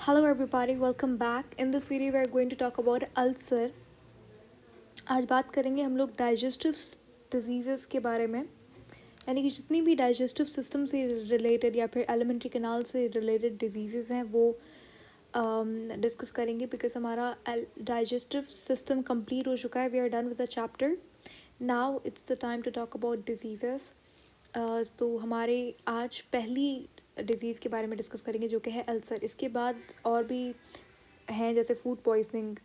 Hello everybody, welcome back. In this video we are going to talk about ulcer. आज बात करेंगे हम लोग डाइजेस्टिव डिजीज़ेस के बारे में, यानी कि जितनी भी डाइजेस्टिव सिस्टम से रिलेटेड या फिर एलिमेंट्री कैनाल से रिलेटेड डिजीज़ेस हैं वो डिस्कस करेंगे. बिकॉज हमारा डाइजेस्टिव सिस्टम कंप्लीट हो चुका है. We are done with the chapter. Now it's the time to talk about diseases. तो हमारे आज पहली डिज़ीज़ के बारे में डिस्कस करेंगे जो कि है अल्सर. इसके बाद और भी हैं जैसे food poisoning,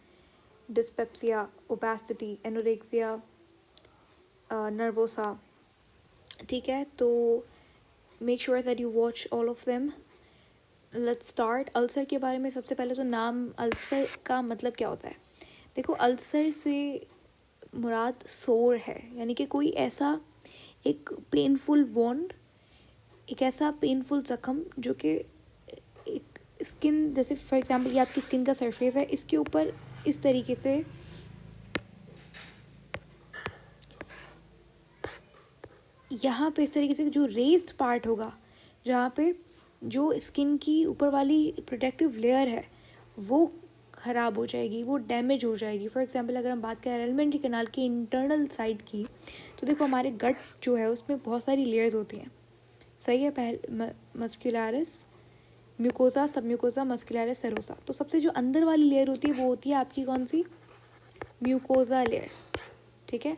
dyspepsia, obesity, anorexia, nervosa. ठीक है, तो make sure that you watch all of them. Let's start. Ulcer के बारे में सबसे पहले तो नाम अल्सर का मतलब क्या होता है. देखो, अल्सर से मुराद सोर है, यानी कि कोई ऐसा एक पेनफुल वॉन्ड, एक ऐसा पेनफुल जख्म जो कि एक स्किन, जैसे फॉर एग्जांपल ये आपकी स्किन का सरफेस है, इसके ऊपर इस तरीके से यहाँ पे इस तरीके से जो रेज्ड पार्ट होगा, जहाँ पे जो स्किन की ऊपर वाली प्रोटेक्टिव लेयर है वो ख़राब हो जाएगी, वो डैमेज हो जाएगी. फॉर एग्जांपल अगर हम बात करें एलिमेंट्री कैनाल की इंटरनल साइड की, तो देखो हमारे गट जो है उसमें बहुत सारी लेयर्स होती हैं. सही है. मस्क्यूलरिस, म्यूकोसा, सब म्यूकोसा, मस्क्यूलरिस, सेरोसा. तो सबसे जो अंदर वाली लेयर होती है वो होती है आपकी कौन सी, म्यूकोसा लेयर. ठीक है.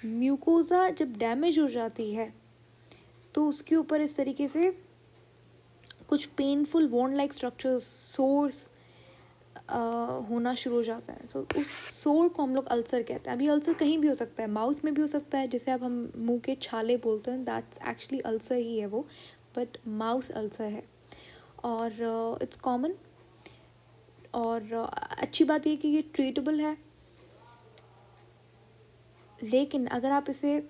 म्यूकोसा जब डैमेज हो जाती है तो उसके ऊपर इस तरीके से कुछ पेनफुल वॉन्ड लाइक स्ट्रक्चर्स, सोर्स होना शुरू हो जाता है. सो उस सोर को हम लोग अल्सर कहते हैं. अभी अल्सर कहीं भी हो सकता है, माउथ में भी हो सकता है, जिसे अब हम मुंह के छाले बोलते हैं, दैट्स एक्चुअली अल्सर ही है वो, बट माउथ अल्सर है. और इट्स कॉमन. और अच्छी बात ये कि ये ट्रीटेबल है. लेकिन अगर आप इसे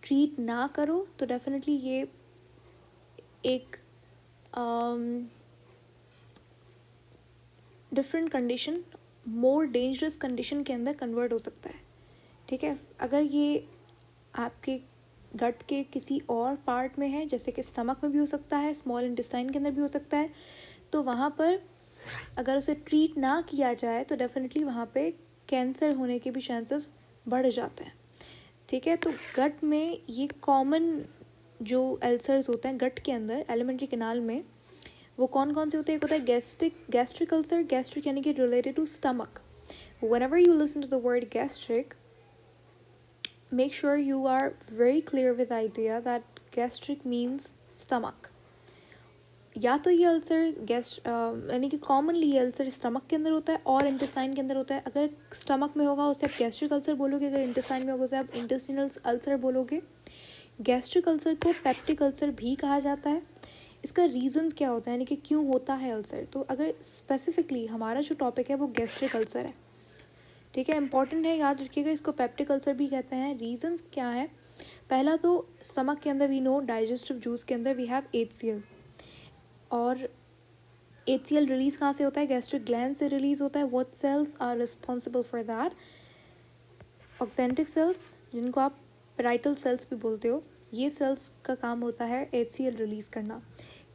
ट्रीट ना करो तो डेफिनेटली ये एक different condition, more dangerous condition के अंदर कन्वर्ट हो सकता है. ठीक है. अगर ये आपके गट के किसी और पार्ट में है, जैसे कि स्टमक में भी हो सकता है, स्मॉल इंटेस्टाइन के अंदर भी हो सकता है, तो वहाँ पर अगर उसे ट्रीट ना किया जाए तो डेफिनेटली वहाँ पे कैंसर होने के भी चांसेस बढ़ जाते हैं. ठीक है. तो गट में ये कॉमन जो अल्सर्स होते हैं गट के अंदर एलिमेंट्री कैनाल में, वो कौन कौन से होते हैं. एक होता है गैस्ट्रिक अल्सर. गैस्ट्रिक यानी कि related to stomach. whenever you listen to the word gastric, make sure you are very clear with the idea that gastric means stomach. या तो ये अल्सर यानी कि कॉमनली ये अल्सर स्टमक के अंदर होता है और इंटेस्टाइन के अंदर होता है. अगर स्टमक में होगा उसे आप गैस्ट्रिक अल्सर बोलोगे, अगर इंटेस्टाइन में होगा उसे आप इंटेस्टिनल अल्सर बोलोगे. गैस्ट्रिक अल्सर को पेप्टिक अल्सर भी कहा जाता है. इसका रीजंस क्या होता है, यानी कि क्यों होता है अल्सर. तो अगर स्पेसिफिकली हमारा जो टॉपिक है वो गैस्ट्रिक अल्सर है. ठीक है. इंपॉर्टेंट है, याद रखिएगा. इसको पेप्टिक अल्सर भी कहते हैं. रीजंस क्या है. पहला तो स्टमक के अंदर वी नो डाइजेस्टिव जूस के अंदर वी हैव HCl. और HCl रिलीज़ कहाँ से होता है, गैस्ट्रिक ग्लैंड से रिलीज़ होता है. What cells are responsible for that, oxyntic cells, जिनको आप पेराइटल सेल्स भी बोलते हो. ये सेल्स का काम होता है HCl रिलीज़ करना.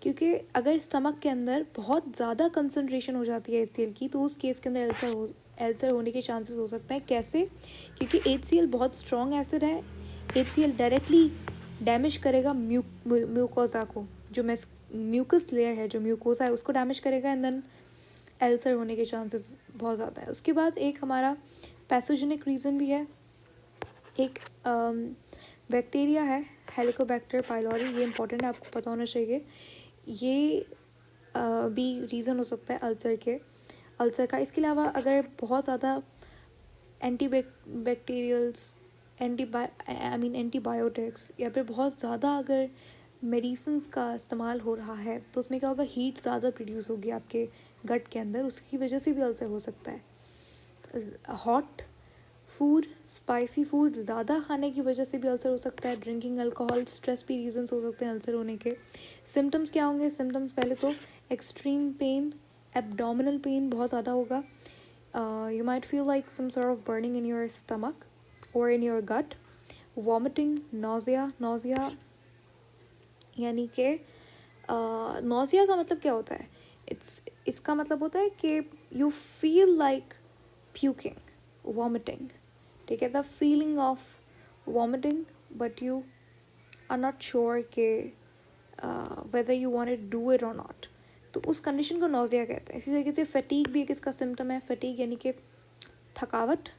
क्योंकि अगर स्टमक के अंदर बहुत ज़्यादा कंसनट्रेशन हो जाती है HCl की, तो उस केस के अंदर अल्सर होने के चांसेस हो सकते हैं. कैसे, क्योंकि HCl बहुत स्ट्रॉन्ग एसिड है. HCl डायरेक्टली डैमेज करेगा म्यूकोसा को, जो म्यूकस लेयर है, जो म्यूकोसा है, उसको डैमेज करेगा. एंड देन अल्सर होने के चांसेस बहुत ज़्यादा है. उसके बाद एक हमारा पैथोजेनिक रीज़न भी है. एक बैक्टीरिया है, हेलिकोबैक्टर पाइलोरी. ये इंपॉर्टेंट है, आपको पता होना चाहिए. ये भी रीज़न हो सकता है अल्सर का. इसके अलावा अगर बहुत ज़्यादा बैक्टीरियल्स, एंटीबायोटिक्स, या फिर बहुत ज़्यादा अगर मेडिसिन्स का इस्तेमाल हो रहा है, तो उसमें क्या होगा, हीट ज़्यादा प्रोड्यूस होगी आपके गट के अंदर. उसकी वजह से भी अल्सर हो सकता है. हॉट फूड, स्पाइसी फूड ज़्यादा खाने की वजह से भी अल्सर हो सकता है. ड्रिंकिंग अल्कोहल, स्ट्रेस भी रीजंस हो सकते हैं अल्सर होने के. सिम्टम्स क्या होंगे. सिम्टम्स पहले तो एक्सट्रीम पेन, एब्डोमिनल पेन बहुत ज़्यादा होगा. You might feel like some sort of burning in your stomach or in your gut. Vomiting, nausea यानी कि nausea का मतलब क्या होता है. इसका मतलब होता है कि you feel like puking, vomiting, ठीक है, the feeling of vomiting, but you are not sure कि whether you want to do it or not, तो उस कंडीशन को नोज़िया कहते हैं। इसी तरीके से फटीग भी एक इसका सिम्टम है। फटीग यानी कि थकावट,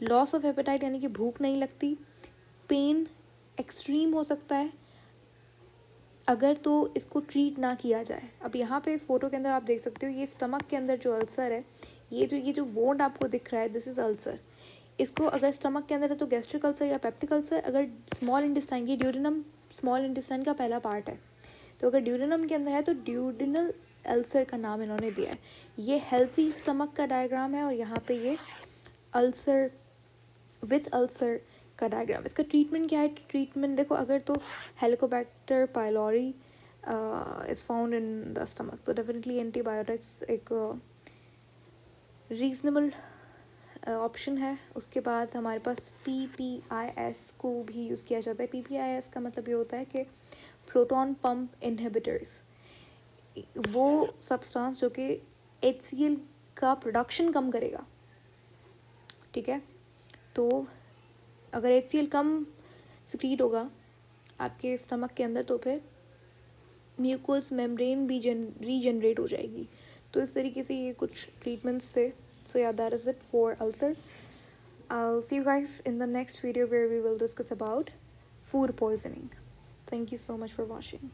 लॉस ऑफ एपेटाइट यानी कि भूख नहीं लगती, पेन एक्सट्रीम हो सकता है अगर तो इसको ट्रीट ना किया जाए। अब यहाँ पे इस फोटो के अंदर आप देख सकते हो, ये स्टमक के अंदर जो अल्सर है, ये जो वोंड आपको दिख रहा है, दिस इज़ अल्सर। इसको अगर स्टमक के अंदर है तो गैस्ट्रिक अल्सर या पेप्टिक अल्सर। अगर स्मॉल इंटेस्टाइन, ये ड्यूडेनम स्मॉल इंटेस्टाइन का पहला पार्ट है, तो अगर ड्यूडेनम के अंदर है तो ड्यूडेनल अल्सर का नाम इन्होंने दिया है। ये हेल्थी स्टमक का डायग्राम है और यहाँ पे ये अल्सर विथ अल्सर का डायग्राम। इसका ट्रीटमेंट क्या है? ट्रीटमेंट देखो, अगर तो Helicobacter pylori is found in the stomach, तो डेफिनेटली एंटीबायोटिक्स एक रीजनेबल ऑप्शन है। उसके बाद हमारे पास PPIS को भी यूज़ किया जाता है। PPIS का मतलब ये होता है कि प्रोटॉन पंप इनहिबिटर्स, वो सब्सटेंस जो कि HCl का प्रोडक्शन कम करेगा, ठीक है। तो अगर HCl कम सिक्रीट होगा आपके स्टमक के अंदर, तो फिर म्यूकोस मेम्ब्रेन भी रीजनरेट हो जाएगी। तो इस तरीके से ये कुछ ट्रीटमेंट्स थे। So yeah, that is it for ulcer. I'll see you guys in the next video where we will discuss about food poisoning. Thank you so much for watching.